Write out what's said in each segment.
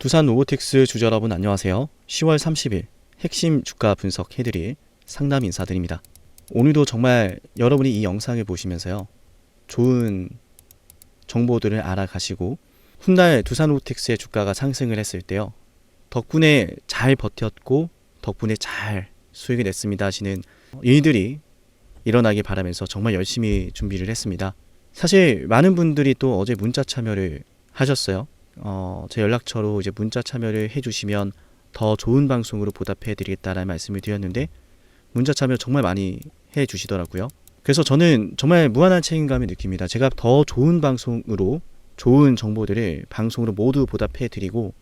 두산 로보틱스 주주 여러분 안녕하세요. 10월 30일 핵심 주가 분석해드릴 상담 인사드립니다. 오늘도 정말 여러분이 이 영상을 보시면서요, 좋은 정보들을 알아가시고 훗날 두산 로보틱스의 주가가 상승을 했을 때요, 덕분에 잘 버텼고 덕분에 잘 수익을 냈습니다 하시는 일들이 일어나길 바라면서 정말 열심히 준비를 했습니다. 사실 많은 분들이 또 어제 문자 참여를 하셨어요. 제 연락처로 이제 문자 참여를 해주시면 더 좋은 방송으로 보답해드리겠다라는 말씀을 드렸는데, 문자 참여 정말 많이 해주시더라고요. 그래서 저는 정말 무한한 책임감을 느낍니다. 제가 더 좋은 방송으로 좋은 정보들을 방송으로 모두 보답해드리고,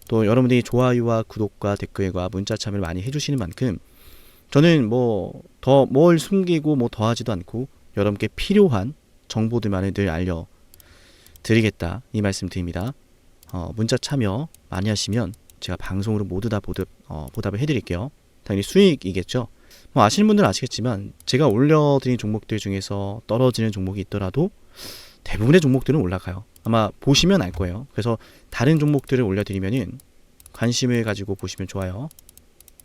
또 여러분들이 좋아요와 구독과 댓글과 문자 참여를 많이 해주시는 만큼 저는 뭐 더 뭘 숨기고 뭐 더하지도 않고 여러분께 필요한 정보들만을 늘 알려드리겠다 이 말씀 드립니다. 문자 참여 많이 하시면 제가 방송으로 모두 다 보답을 해드릴게요. 당연히 수익이겠죠. 뭐 아시는 분들은 아시겠지만 제가 올려드린 종목들 중에서 떨어지는 종목이 있더라도 대부분의 종목들은 올라가요. 아마 보시면 알 거예요. 그래서 다른 종목들을 올려드리면은 관심을 가지고 보시면 좋아요.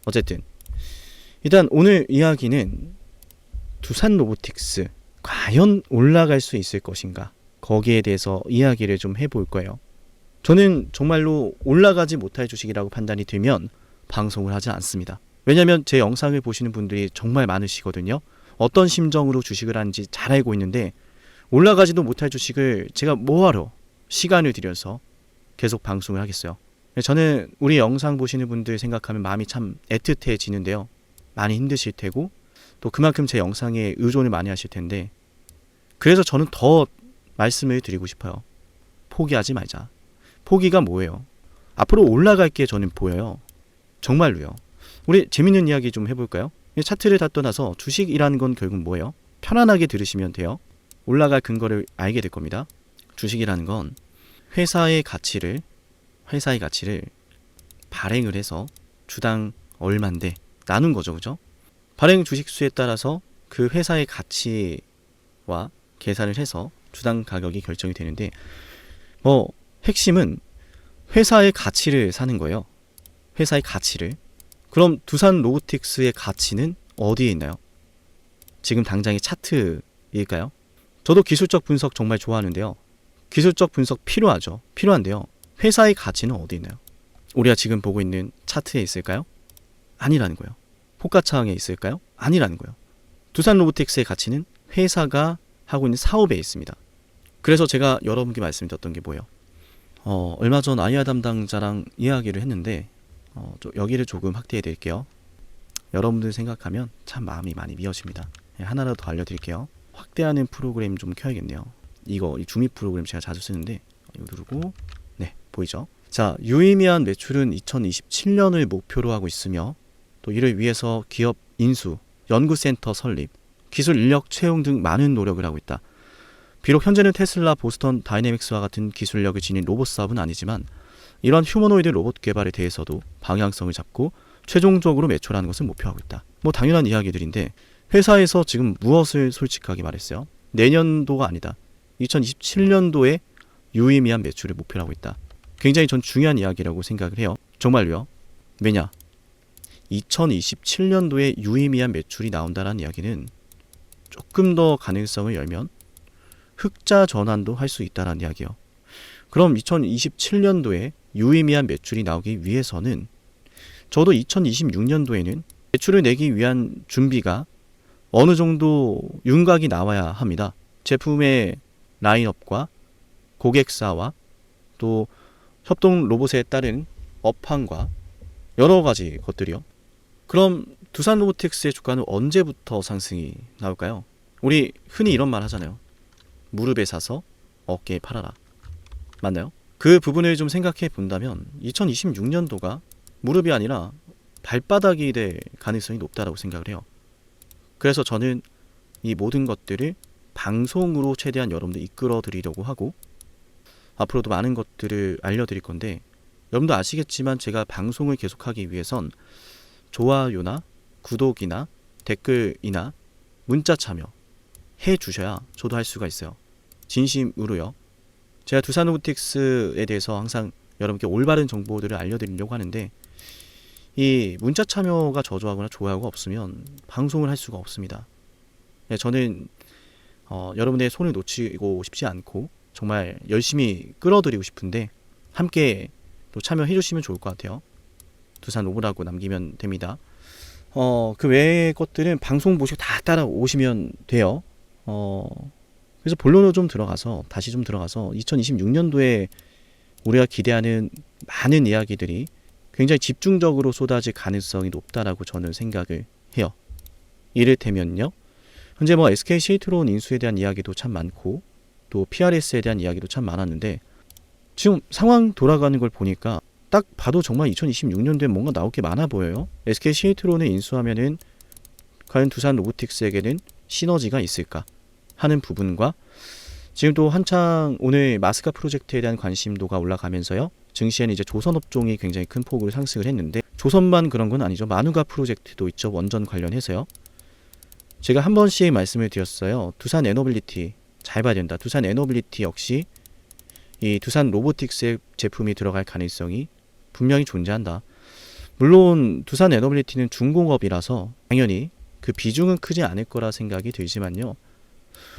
어쨌든 일단 오늘 이야기는 두산 로보틱스 과연 올라갈 수 있을 것인가, 거기에 대해서 이야기를 좀 해볼 거예요. 저는 정말로 올라가지 못할 주식이라고 판단이 되면 방송을 하지 않습니다. 왜냐하면 제 영상을 보시는 분들이 정말 많으시거든요. 어떤 심정으로 주식을 하는지 잘 알고 있는데 올라가지도 못할 주식을 제가 뭐하러 시간을 들여서 계속 방송을 하겠어요. 저는 우리 영상 보시는 분들 생각하면 마음이 참 애틋해지는데요. 많이 힘드실 테고 또 그만큼 제 영상에 의존을 많이 하실 텐데, 그래서 저는 더 말씀을 드리고 싶어요. 포기하지 말자. 포기가 뭐예요? 앞으로 올라갈 게 저는 보여요. 정말로요. 우리 재밌는 이야기 좀 해볼까요? 차트를 다 떠나서 주식이라는 건 결국 뭐예요? 편안하게 들으시면 돼요. 올라갈 근거를 알게 될 겁니다. 주식이라는 건 회사의 가치를 발행을 해서 주당 얼만데 나눈 거죠, 그죠? 발행 주식수에 따라서 그 회사의 가치와 계산을 해서 주당 가격이 결정이 되는데, 핵심은 회사의 가치를 사는 거예요. 회사의 가치를. 그럼 두산 로보틱스의 가치는 어디에 있나요? 지금 당장의 차트일까요? 저도 기술적 분석 정말 좋아하는데요. 기술적 분석 필요하죠. 필요한데요. 회사의 가치는 어디 있나요? 우리가 지금 보고 있는 차트에 있을까요? 아니라는 거예요. 호가창에 있을까요? 아니라는 거예요. 두산 로보틱스의 가치는 회사가 하고 있는 사업에 있습니다. 그래서 제가 여러분께 말씀드렸던 게 뭐예요? 얼마 전 아이아 담당자랑 이야기를 했는데 여기를 조금 확대해 드릴게요. 여러분들 생각하면 참 마음이 많이 미어집니다. 하나라도 더 알려드릴게요. 확대하는 프로그램 좀 켜야겠네요. 이 줌이 프로그램 제가 자주 쓰는데, 이거 누르고, 네, 보이죠? 자, 유의미한 매출은 2027년을 목표로 하고 있으며, 또 이를 위해서 기업 인수, 연구센터 설립, 기술 인력 채용 등 많은 노력을 하고 있다. 비록 현재는 테슬라, 보스턴 다이내믹스와 같은 기술력을 지닌 로봇 사업은 아니지만 이런 휴머노이드 로봇 개발에 대해서도 방향성을 잡고 최종적으로 매출하는 것을 목표하고 있다. 뭐 당연한 이야기들인데, 회사에서 지금 무엇을 솔직하게 말했어요? 내년도가 아니다. 2027년도에 유의미한 매출을 목표로 하고 있다. 굉장히 전 중요한 이야기라고 생각을 해요. 정말로요. 왜냐? 2027년도에 유의미한 매출이 나온다는 이야기는 조금 더 가능성을 열면 흑자 전환도 할 수 있다는 이야기예요. 그럼 2027년도에 유의미한 매출이 나오기 위해서는 저도 2026년도에는 매출을 내기 위한 준비가 어느 정도 윤곽이 나와야 합니다. 제품의 라인업과 고객사와 또 협동 로봇에 따른 업황과 여러 가지 것들이요. 그럼 두산 로보틱스의 주가는 언제부터 상승이 나올까요? 우리 흔히 이런 말 하잖아요. 무릎에 사서 어깨에 팔아라. 맞나요? 그 부분을 좀 생각해 본다면 2026년도가 무릎이 아니라 발바닥이 될 가능성이 높다고 생각을 해요. 그래서 저는 이 모든 것들을 방송으로 최대한 여러분들 이끌어 드리려고 하고, 앞으로도 많은 것들을 알려드릴 건데, 여러분도 아시겠지만 제가 방송을 계속하기 위해선 좋아요나 구독이나 댓글이나 문자 참여 해주셔야 저도 할 수가 있어요. 진심으로요. 제가 두산 로보틱스에 대해서 항상 여러분께 올바른 정보들을 알려드리려고 하는데 이 문자 참여가 저조하거나 좋아요가 없으면 방송을 할 수가 없습니다. 네, 저는 여러분의 손을 놓치고 싶지 않고 정말 열심히 끌어들이고 싶은데 함께 또 참여해 주시면 좋을 것 같아요. 두산 로보라고 남기면 됩니다. 그 외의 것들은 방송 보시고 다 따라오시면 돼요. 그래서 본론으로 다시 좀 들어가서 2026년도에 우리가 기대하는 많은 이야기들이 굉장히 집중적으로 쏟아질 가능성이 높다라고 저는 생각을 해요. 이를테면요. 현재 SK 시트론 인수에 대한 이야기도 참 많고 또 PRS에 대한 이야기도 참 많았는데 지금 상황 돌아가는 걸 보니까 딱 봐도 정말 2026년도에 뭔가 나올 게 많아 보여요. SK 시트론을 인수하면은 과연 두산 로보틱스에게는 시너지가 있을까 하는 부분과 지금 또 한창 오늘 마스카 프로젝트에 대한 관심도가 올라가면서요. 증시에는 이제 조선업종이 굉장히 큰 폭으로 상승을 했는데 조선만 그런 건 아니죠. 마누가 프로젝트도 있죠. 원전 관련해서요. 제가 한 번씩 말씀을 드렸어요. 두산 에너빌리티 잘 봐야 된다. 두산 에너빌리티 역시 이 두산 로보틱스의 제품이 들어갈 가능성이 분명히 존재한다. 물론 두산 에너빌리티는 중공업이라서 당연히 그 비중은 크지 않을 거라 생각이 들지만요.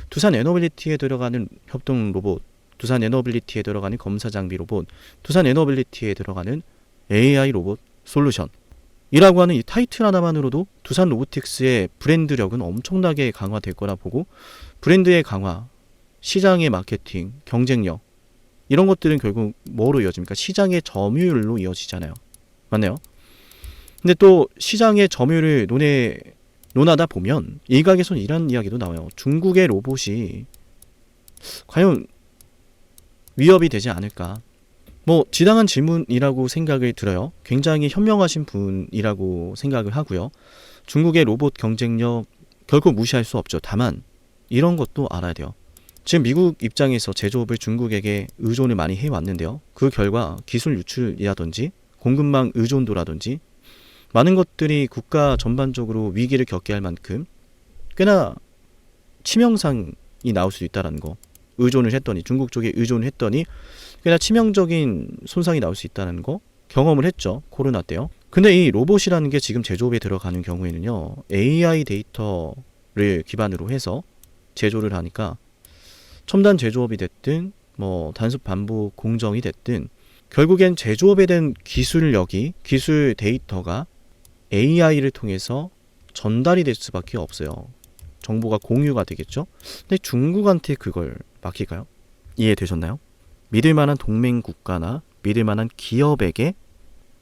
두산 에너빌리티에 들어가는 협동 로봇, 두산 에너빌리티에 들어가는 검사 장비 로봇, 두산 에너빌리티에 들어가는 AI 로봇 솔루션 이라고 하는 이 타이틀 하나만으로도 두산 로보틱스의 브랜드력은 엄청나게 강화될 거라 보고 브랜드의 강화, 시장의 마케팅, 경쟁력 이런 것들은 결국 뭐로 이어집니까? 시장의 점유율로 이어지잖아요. 맞나요? 근데 또 시장의 점유율을 논하다 보면 일각에선 이런 이야기도 나와요. 중국의 로봇이 과연 위협이 되지 않을까? 지당한 질문이라고 생각을 들어요. 굉장히 현명하신 분이라고 생각을 하고요. 중국의 로봇 경쟁력 결코 무시할 수 없죠. 다만 이런 것도 알아야 돼요. 지금 미국 입장에서 제조업을 중국에게 의존을 많이 해왔는데요. 그 결과 기술 유출이라든지 공급망 의존도라든지 많은 것들이 국가 전반적으로 위기를 겪게 할 만큼 꽤나 치명상이 나올 수 있다는 거. 중국 쪽에 의존을 했더니 꽤나 치명적인 손상이 나올 수 있다는 거 경험을 했죠. 코로나 때요. 근데 이 로봇이라는 게 지금 제조업에 들어가는 경우에는요. AI 데이터를 기반으로 해서 제조를 하니까 첨단 제조업이 됐든 단순 반복 공정이 됐든 결국엔 제조업에 대한 기술력이 기술 데이터가 AI를 통해서 전달이 될 수밖에 없어요. 정보가 공유가 되겠죠. 근데 중국한테 그걸 맡길까요? 이해되셨나요? 믿을 만한 동맹 국가나 믿을 만한 기업에게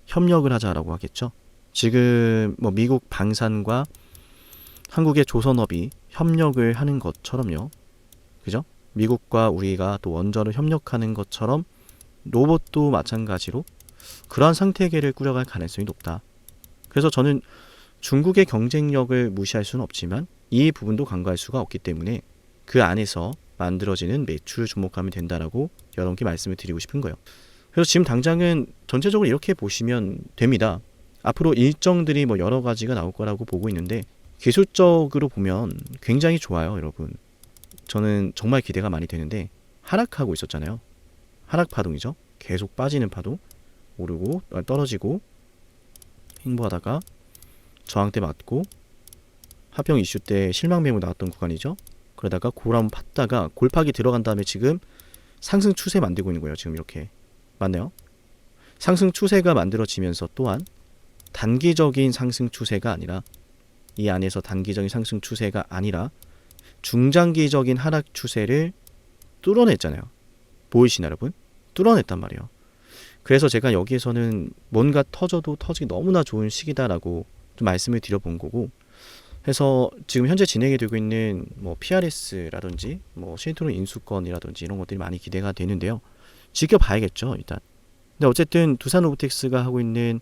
협력을 하자라고 하겠죠. 지금 미국 방산과 한국의 조선업이 협력을 하는 것처럼요. 그죠? 미국과 우리가 또 원전을 협력하는 것처럼 로봇도 마찬가지로 그러한 생태계를 꾸려갈 가능성이 높다. 그래서 저는 중국의 경쟁력을 무시할 수는 없지만 이 부분도 간과할 수가 없기 때문에 그 안에서 만들어지는 매출 주목하면 된다라고 여러분께 말씀을 드리고 싶은 거예요. 그래서 지금 당장은 전체적으로 이렇게 보시면 됩니다. 앞으로 일정들이 여러 가지가 나올 거라고 보고 있는데 기술적으로 보면 굉장히 좋아요, 여러분. 저는 정말 기대가 많이 되는데 하락하고 있었잖아요. 하락 파동이죠. 계속 빠지는 파동, 오르고 떨어지고 횡보하다가 저항대 맞고 합병 이슈 때 실망 매물 나왔던 구간이죠. 그러다가 고람 팠다가 골팍이 들어간 다음에 지금 상승 추세 만들고 있는 거예요. 지금 이렇게. 맞나요? 상승 추세가 만들어지면서 또한 단기적인 상승 추세가 아니라 이 안에서 단기적인 상승 추세가 아니라 중장기적인 하락 추세를 뚫어냈잖아요. 보이시나요, 여러분? 뚫어냈단 말이에요. 그래서 제가 여기에서는 뭔가 터져도 터지기 너무나 좋은 시기다라고 좀 말씀을 드려본 거고 해서 지금 현재 진행이 되고 있는 PRS라든지 시트론 인수권이라든지 이런 것들이 많이 기대가 되는데요. 지켜봐야겠죠, 일단. 근데 어쨌든 두산 로보틱스가 하고 있는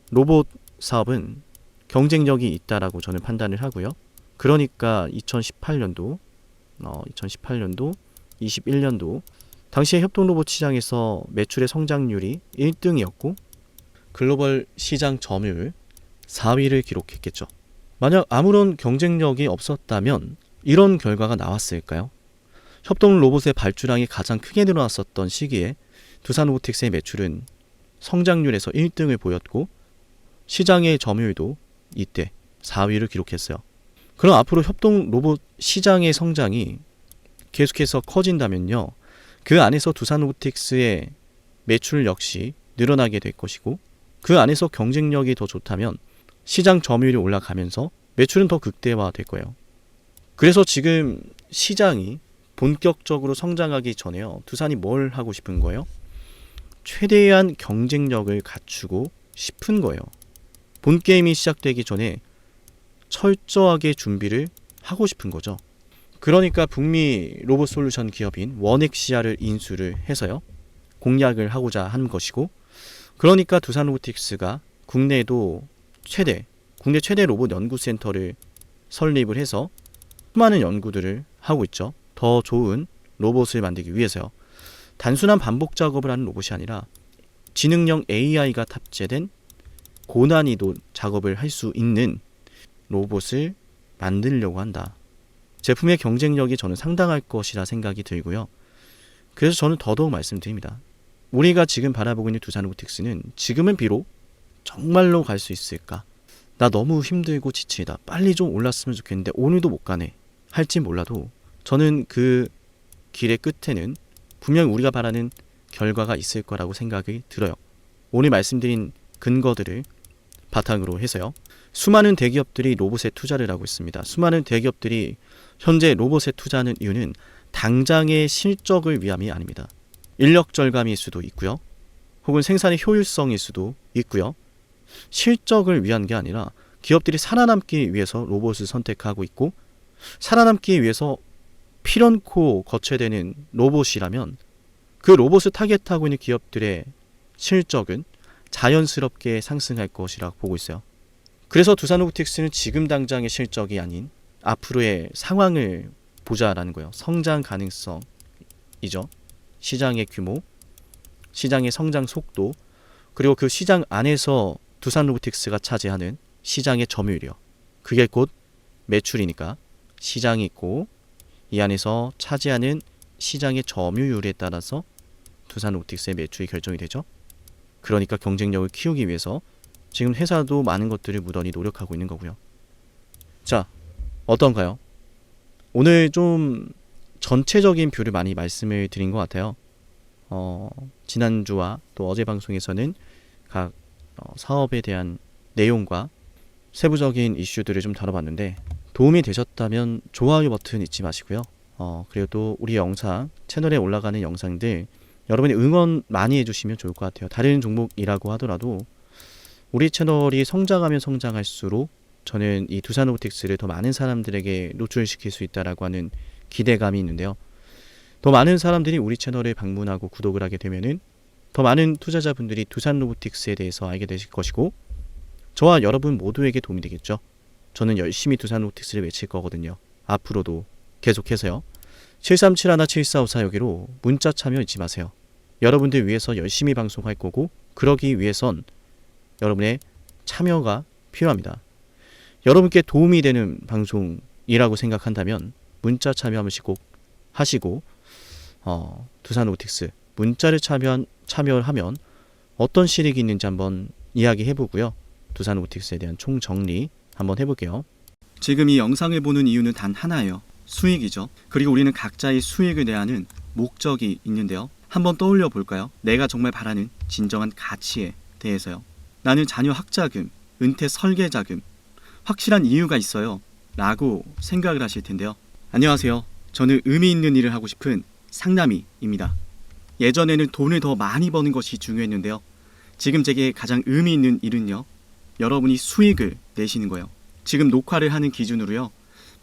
로봇 사업은 경쟁력이 있다라고 저는 판단을 하고요. 그러니까 2018년도, 21년도 당시에 협동 로봇 시장에서 매출의 성장률이 1등이었고 글로벌 시장 점유율 4위를 기록했겠죠. 만약 아무런 경쟁력이 없었다면 이런 결과가 나왔을까요? 협동 로봇의 발주량이 가장 크게 늘어났었던 시기에 두산 로보틱스의 매출은 성장률에서 1등을 보였고 시장의 점유율도 이때 4위를 기록했어요. 그럼 앞으로 협동 로봇 시장의 성장이 계속해서 커진다면요. 그 안에서 두산 로보틱스의 매출 역시 늘어나게 될 것이고 그 안에서 경쟁력이 더 좋다면 시장 점유율이 올라가면서 매출은 더 극대화될 거예요. 그래서 지금 시장이 본격적으로 성장하기 전에요. 두산이 뭘 하고 싶은 거예요? 최대한 경쟁력을 갖추고 싶은 거예요. 본 게임이 시작되기 전에 철저하게 준비를 하고 싶은 거죠. 그러니까 북미 로봇 솔루션 기업인 원엑시아를 인수를 해서요. 공략을 하고자 하는 것이고 그러니까 두산 로보틱스가 국내에도 국내 최대 로봇 연구센터를 설립을 해서 수많은 연구들을 하고 있죠. 더 좋은 로봇을 만들기 위해서요. 단순한 반복 작업을 하는 로봇이 아니라 지능형 AI가 탑재된 고난이도 작업을 할 수 있는 로봇을 만들려고 한다. 제품의 경쟁력이 저는 상당할 것이라 생각이 들고요. 그래서 저는 더더욱 말씀드립니다. 우리가 지금 바라보고 있는 두산 로보틱스는 지금은 비록 정말로 갈 수 있을까? 나 너무 힘들고 지치다. 빨리 좀 올랐으면 좋겠는데 오늘도 못 가네. 할지 몰라도 저는 그 길의 끝에는 분명 우리가 바라는 결과가 있을 거라고 생각이 들어요. 오늘 말씀드린 근거들을 바탕으로 해서요. 수많은 대기업들이 로봇에 투자를 하고 있습니다. 수많은 대기업들이 현재 로봇에 투자하는 이유는 당장의 실적을 위함이 아닙니다. 인력 절감일 수도 있고요. 혹은 생산의 효율성일 수도 있고요. 실적을 위한 게 아니라 기업들이 살아남기 위해서 로봇을 선택하고 있고 살아남기 위해서 필연코 거쳐야 되는 로봇이라면 그 로봇을 타겟하고 있는 기업들의 실적은 자연스럽게 상승할 것이라고 보고 있어요. 그래서 두산 로보틱스는 지금 당장의 실적이 아닌 앞으로의 상황을 보자라는 거예요. 성장 가능성이죠. 시장의 규모, 시장의 성장 속도, 그리고 그 시장 안에서 두산 로보틱스가 차지하는 시장의 점유율이요. 그게 곧 매출이니까 시장이 있고 이 안에서 차지하는 시장의 점유율에 따라서 두산 로보틱스의 매출이 결정이 되죠. 그러니까 경쟁력을 키우기 위해서 지금 회사도 많은 것들을 무던히 노력하고 있는 거고요. 자, 어떤가요? 오늘 좀 전체적인 뷰를 많이 말씀을 드린 것 같아요. 지난주와 또 어제 방송에서는 각 사업에 대한 내용과 세부적인 이슈들을 좀 다뤄봤는데 도움이 되셨다면 좋아요 버튼 잊지 마시고요. 그리고 또 우리 영상, 채널에 올라가는 영상들 여러분이 응원 많이 해주시면 좋을 것 같아요. 다른 종목이라고 하더라도 우리 채널이 성장하면 성장할수록 저는 이 두산 로보틱스를 더 많은 사람들에게 노출시킬 수 있다라고 하는 기대감이 있는데요. 더 많은 사람들이 우리 채널을 방문하고 구독을 하게 되면은 더 많은 투자자분들이 두산 로보틱스에 대해서 알게 되실 것이고 저와 여러분 모두에게 도움이 되겠죠. 저는 열심히 두산 로보틱스를 외칠 거거든요. 앞으로도 계속해서요. 7371-7454 여기로 문자 참여 잊지 마세요. 여러분들 위해서 열심히 방송할 거고 그러기 위해선 여러분의 참여가 필요합니다. 여러분께 도움이 되는 방송이라고 생각한다면 문자 참여 한 번씩 꼭 하시고 두산 로보틱스 문자를 참여를 하면 어떤 실익이 있는지 한번 이야기해보고요. 두산 로보틱스에 대한 총정리 한번 해볼게요. 지금 이 영상을 보는 이유는 단 하나예요. 수익이죠. 그리고 우리는 각자의 수익을 내야 하는 목적이 있는데요. 한번 떠올려 볼까요? 내가 정말 바라는 진정한 가치에 대해서요. 나는 자녀 학자금, 은퇴 설계자금, 확실한 이유가 있어요. 라고 생각을 하실 텐데요. 안녕하세요. 저는 의미 있는 일을 하고 싶은 상남이입니다. 예전에는 돈을 더 많이 버는 것이 중요했는데요. 지금 제게 가장 의미 있는 일은요. 여러분이 수익을 내시는 거예요. 지금 녹화를 하는 기준으로요.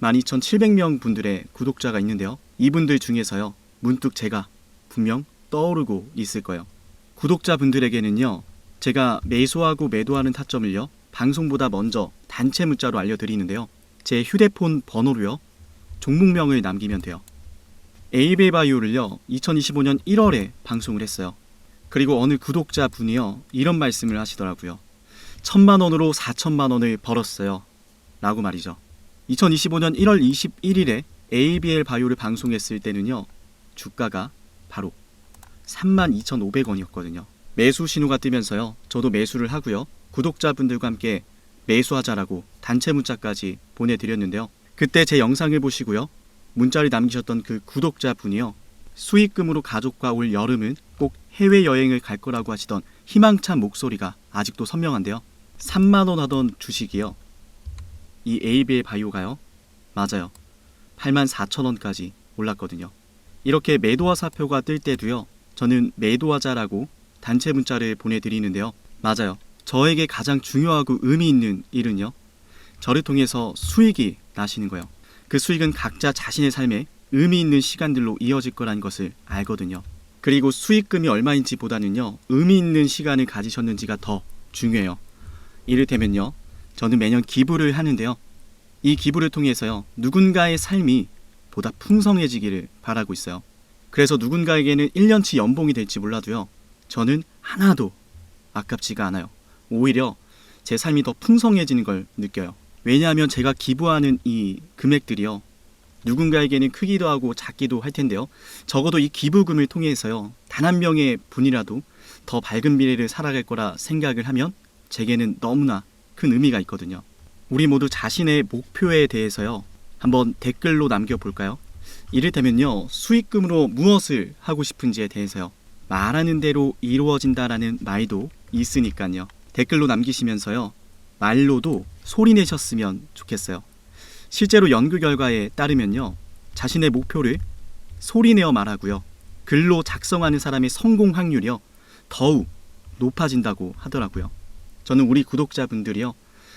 12,700명 분들의 구독자가 있는데요. 이분들 중에서요. 문득 제가 분명 떠오르고 있을 거예요. 구독자분들에게는요. 제가 매수하고 매도하는 타점을요. 방송보다 먼저 단체 문자로 알려드리는데요. 제 휴대폰 번호로요. 종목명을 남기면 돼요. 에이베바이오를요. 2025년 1월에 방송을 했어요. 그리고 어느 구독자분이요. 이런 말씀을 하시더라고요. 1,000만 원으로 4,000만 원을 벌었어요. 라고 말이죠. 2025년 1월 21일에 ABL 바이오를 방송했을 때는요. 주가가 바로 32,500원이었거든요. 매수 신호가 뜨면서요. 저도 매수를 하고요. 구독자분들과 함께 매수하자라고 단체 문자까지 보내드렸는데요. 그때 제 영상을 보시고요. 문자를 남기셨던 그 구독자분이요. 수익금으로 가족과 올 여름은 꼭 해외여행을 갈 거라고 하시던 희망찬 목소리가 아직도 선명한데요. 3만원 하던 주식이요. 이 에이비엘 바이오가요. 맞아요. 84,000원까지 올랐거든요. 이렇게 매도와 사표가 뜰 때도요. 저는 매도하자라고 단체 문자를 보내드리는데요. 맞아요. 저에게 가장 중요하고 의미 있는 일은요. 저를 통해서 수익이 나시는 거예요. 그 수익은 각자 자신의 삶에 의미 있는 시간들로 이어질 거라는 것을 알거든요. 그리고 수익금이 얼마인지 보다는요. 의미 있는 시간을 가지셨는지가 더 중요해요. 이를테면요. 저는 매년 기부를 하는데요. 이 기부를 통해서요. 누군가의 삶이 보다 풍성해지기를 바라고 있어요. 그래서 누군가에게는 1년치 연봉이 될지 몰라도요. 저는 하나도 아깝지가 않아요. 오히려 제 삶이 더 풍성해지는 걸 느껴요. 왜냐하면 제가 기부하는 이 금액들이요. 누군가에게는 크기도 하고 작기도 할 텐데요. 적어도 이 기부금을 통해서요. 단 한 명의 분이라도 더 밝은 미래를 살아갈 거라 생각을 하면 제게는 너무나 큰 의미가 있거든요. 우리 모두 자신의 목표에 대해서요. 한번 댓글로 남겨볼까요? 이를테면요. 수익금으로 무엇을 하고 싶은지에 대해서요. 말하는 대로 이루어진다라는 말도 있으니까요. 댓글로 남기시면서요. 말로도 소리 내셨으면 좋겠어요. 실제로 연구 결과에 따르면요. 자신의 목표를 소리내어 말하고요. 글로 작성하는 사람의 성공 확률이요. 더욱 높아진다고 하더라고요. 저는 우리 구독자분들이요.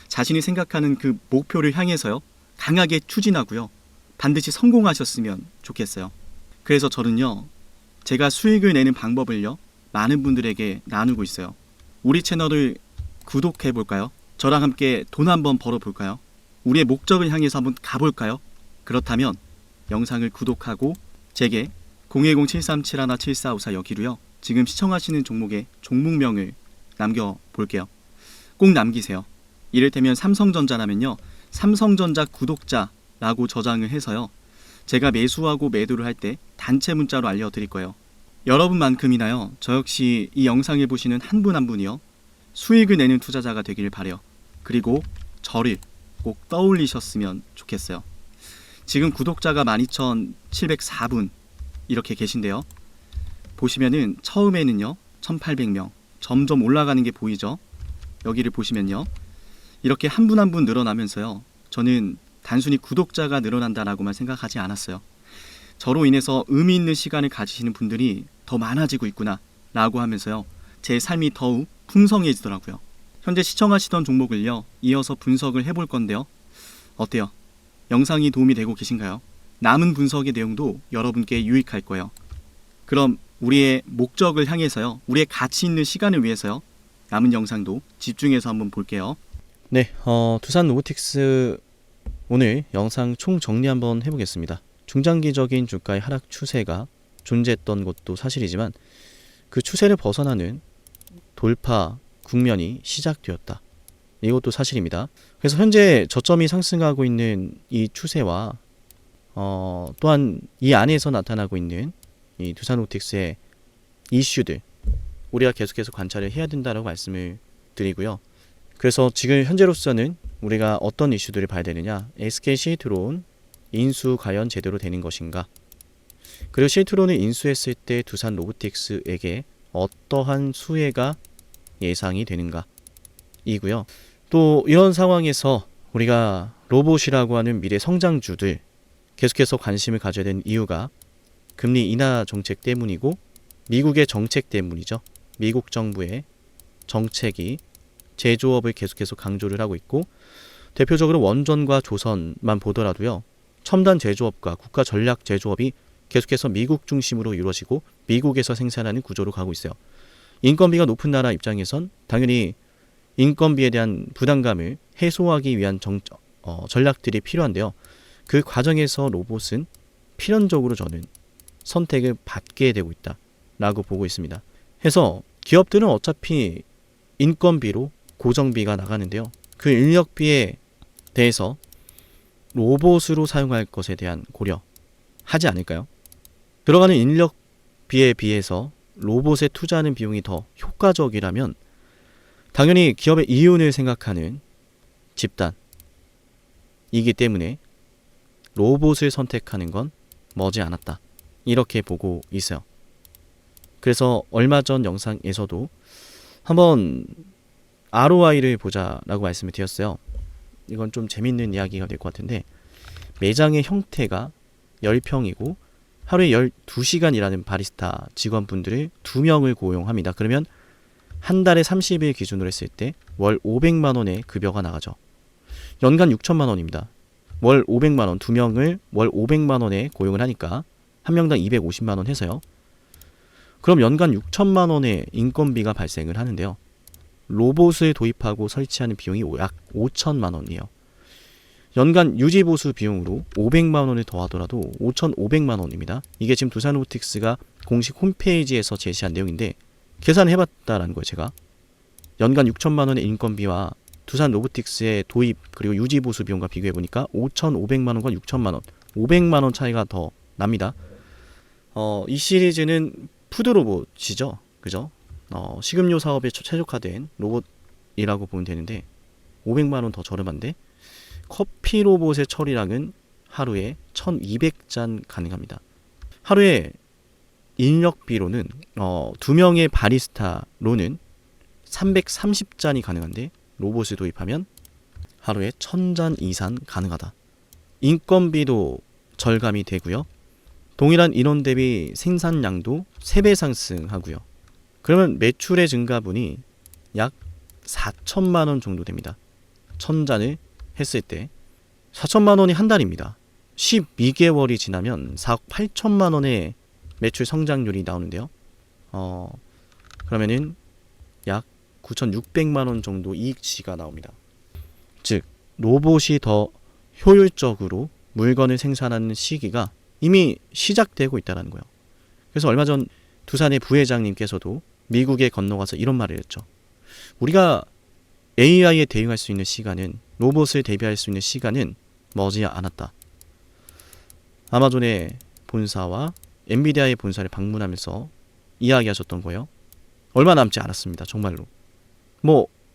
자신이 생각하는 그 목표를 향해서요. 강하게 추진하고요. 반드시 성공하셨으면 좋겠어요. 그래서 저는요. 제가 수익을 내는 방법을요. 많은 분들에게 나누고 있어요. 우리 채널을 구독해볼까요? 저랑 함께 돈 한번 벌어볼까요? 우리의 목적을 향해서 한번 가볼까요? 그렇다면 영상을 구독하고 제게 010-7371-7454 여기로요. 지금 시청하시는 종목의 종목명을 남겨볼게요. 꼭 남기세요. 이를테면 삼성전자라면요. 삼성전자 구독자라고 저장을 해서요. 제가 매수하고 매도를 할 때 단체 문자로 알려드릴 거예요. 여러분만큼이나요. 저 역시 이 영상을 보시는 한 분 한 분이요. 수익을 내는 투자자가 되기를 바라요. 그리고 저를 꼭 떠올리셨으면 좋겠어요. 지금 구독자가 12,704분 이렇게 계신데요. 보시면은 처음에는요. 1,800명 점점 올라가는 게 보이죠. 여기를 보시면요. 이렇게 한 분 한 분 늘어나면서요. 저는 단순히 구독자가 늘어난다라고만 생각하지 않았어요. 저로 인해서 의미 있는 시간을 가지시는 분들이 더 많아지고 있구나 라고 하면서요. 제 삶이 더욱 풍성해지더라고요. 현재 시청하시던 종목을요. 이어서 분석을 해볼 건데요. 어때요? 영상이 도움이 되고 계신가요? 남은 분석의 내용도 여러분께 유익할 거예요. 그럼 우리의 목적을 향해서요. 우리의 가치 있는 시간을 위해서요. 남은 영상도 집중해서 한번 볼게요. 네, 두산 로보틱스 오늘 영상 총 정리 한번 해보겠습니다. 중장기적인 주가의 하락 추세가 존재했던 것도 사실이지만 그 추세를 벗어나는 돌파 국면이 시작되었다. 이것도 사실입니다. 그래서 현재 저점이 상승하고 있는 이 추세와 또한 이 안에서 나타나고 있는 이 두산 로보틱스의 이슈들 우리가 계속해서 관찰을 해야 된다고 말씀을 드리고요. 그래서 지금 현재로서는 우리가 어떤 이슈들을 봐야 되느냐, SK 실트론 인수 과연 제대로 되는 것인가, 그리고 실트론을 인수했을 때 두산 로보틱스에게 어떠한 수혜가 예상이 되는가 이고요. 또 이런 상황에서 우리가 로봇이라고 하는 미래 성장주들 계속해서 관심을 가져야 되는 이유가 금리 인하 정책 때문이고 미국의 정책 때문이죠. 미국 정부의 정책이 제조업을 계속해서 강조를 하고 있고 대표적으로 원전과 조선만 보더라도요. 첨단 제조업과 국가 전략 제조업이 계속해서 미국 중심으로 이루어지고 미국에서 생산하는 구조로 가고 있어요. 인건비가 높은 나라 입장에선 당연히 인건비에 대한 부담감을 해소하기 위한 전략들이 필요한데요. 그 과정에서 로봇은 필연적으로 저는 선택을 받게 되고 있다라고 보고 있습니다. 해서 기업들은 어차피 인건비로 고정비가 나가는데요. 그 인력비에 대해서 로봇으로 사용할 것에 대한 고려하지 않을까요? 들어가는 인력비에 비해서 로봇에 투자하는 비용이 더 효과적이라면 당연히 기업의 이윤을 생각하는 집단이기 때문에 로봇을 선택하는 건 머지않았다. 이렇게 보고 있어요. 그래서 얼마 전 영상에서도 한번 ROI를 보자라고 말씀을 드렸어요. 이건 좀 재밌는 이야기가 될 것 같은데, 매장의 형태가 10평이고 하루에 12시간 일하는 바리스타 직원분들을 2명을 고용합니다. 그러면 한 달에 30일 기준으로 했을 때 월 500만 원의 급여가 나가죠. 연간 6천만 원입니다. 월 500만 원, 2명을 월 500만 원에 고용을 하니까 한 명당 250만 원 해서요. 그럼 연간 6천만 원의 인건비가 발생을 하는데요. 로봇을 도입하고 설치하는 비용이 약 5천만 원이에요. 연간 유지보수 비용으로 500만 원을 더하더라도 5,500만 원입니다. 이게 지금 두산로보틱스가 공식 홈페이지에서 제시한 내용인데 계산을 해봤다라는 거예요. 제가 연간 6천만 원의 인건비와 두산로보틱스의 도입 그리고 유지보수 비용과 비교해보니까 5,500만 원과 6천만 원, 500만 원 차이가 더 납니다. 이 시리즈는 푸드로봇이죠. 그죠? 식음료 사업에 최적화된 로봇이라고 보면 되는데 500만 원 더 저렴한데, 커피 로봇의 처리량은 하루에 1200잔 가능합니다. 하루에 인력비로는 2명의 바리스타로는 330잔이 가능한데 로봇을 도입하면 하루에 1000잔 이상 가능하다. 인건비도 절감이 되고요. 동일한 인원 대비 생산량도 3배 상승하고요. 그러면 매출의 증가분이 약 4천만 원 정도 됩니다. 1000잔을 했을 때 4천만 원이 한 달입니다. 12개월이 지나면 4억 8천만 원의 매출 성장률이 나오는데요. 그러면은 약 9,600만 원 정도 이익치가 나옵니다. 즉 로봇이 더 효율적으로 물건을 생산하는 시기가 이미 시작되고 있다는 거예요. 그래서 얼마 전 두산의 부회장님께서도 미국에 건너가서 이런 말을 했죠. 우리가 AI에 대응할 수 있는 시간은, 로봇을 대비할 수 있는 시간은 머지않았다. 아마존의 본사와 엔비디아의 본사를 방문하면서 이야기하셨던 거예요. 얼마 남지 않았습니다. 정말로.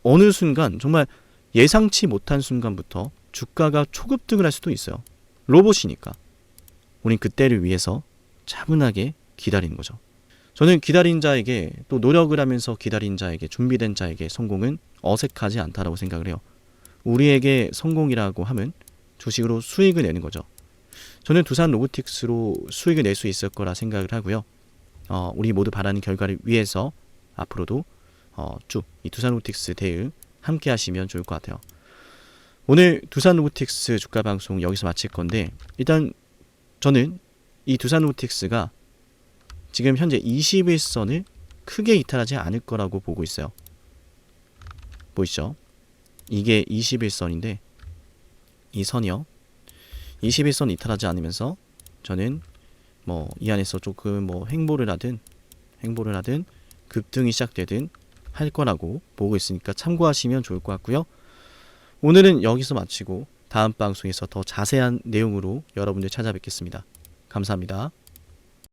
어느 순간, 정말 예상치 못한 순간부터 주가가 초급등을 할 수도 있어요. 로봇이니까. 우린 그때를 위해서 차분하게 기다리는 거죠. 저는 기다린 자에게, 또 노력을 하면서 기다린 자에게, 준비된 자에게 성공은 어색하지 않다라고 생각을 해요. 우리에게 성공이라고 하면 주식으로 수익을 내는 거죠. 저는 두산로보틱스로 수익을 낼 수 있을 거라 생각을 하고요. 우리 모두 바라는 결과를 위해서 앞으로도 쭉 이 두산로보틱스 대응 함께 하시면 좋을 것 같아요. 오늘 두산로보틱스 주가 방송 여기서 마칠 건데, 일단 저는 이 두산로보틱스가 지금 현재 21선을 크게 이탈하지 않을 거라고 보고 있어요. 보이시죠? 이게 21선인데 이 선이요. 21선 이탈하지 않으면서 저는 이 안에서 조금 횡보를 하든 급등이 시작되든 할 거라고 보고 있으니까 참고하시면 좋을 것 같고요. 오늘은 여기서 마치고 다음 방송에서 더 자세한 내용으로 여러분들 찾아뵙겠습니다. 감사합니다.